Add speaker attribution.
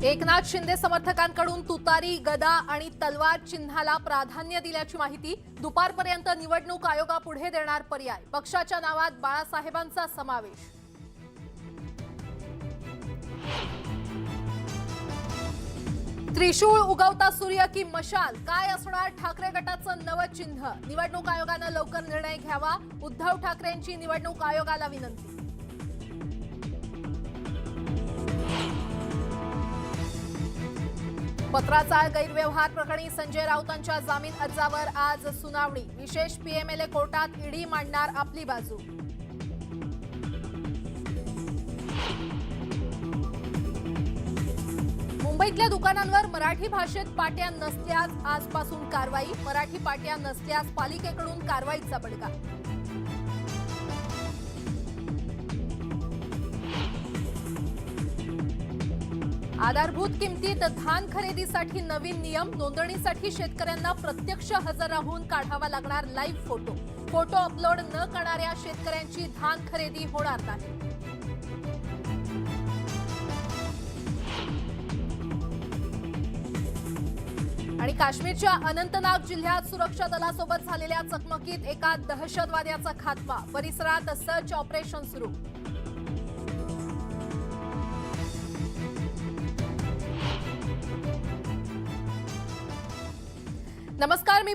Speaker 1: एकनाथ शिंदे समर्थकांकडून तुतारी, गदा आणि तलवार चिन्हाला प्राधान्य दिल्याची माहिती। दुपारपर्यंत निवडणूक आयोगापुढे देणार पर्याय। पक्षाच्या नावात बाळासाहेबांचा समावेश। त्रिशूळ, उगवता सूर्य की मशाल, काय असणार ठाकरे गटाचं नवं चिन्ह? निवडणूक आयोगानं लवकर निर्णय घ्यावा। उद्धव ठाकरेंची निवडणूक आयोगाला विनंती। पत्राचा गैरव्यवहार प्रकरणी संजय राऊतांच्या जामीन अर्जावर आज सुनावणी। विशेष पीएमएलए कोर्टात ईडी मांडणार आपली बाजू। मुंबईतल्या दुकानांवर मराठी भाषेत पाट्या नसल्यास आजपासून कारवाई। मराठी पाट्या नसल्यास पालिकेकडून कारवाईचा बडगा। आधारभूत किमतीत धान खरेदीसाठी नवीन नियम। नोंदणीसाठी शेतकऱ्यांना प्रत्यक्ष हजर राहून काढावा लागणार लाईव्ह फोटो। फोटो अपलोड न करणाऱ्या शेतकऱ्यांची धान खरेदी होणार नाही। आणि काश्मीरच्या अनंतनाग जिल्ह्यात सुरक्षा दलासोबत झालेल्या चकमकीत एका दहशतवाद्याचा खात्मा। परिसरात सर्च ऑपरेशन सुरू। नमस्कार, मी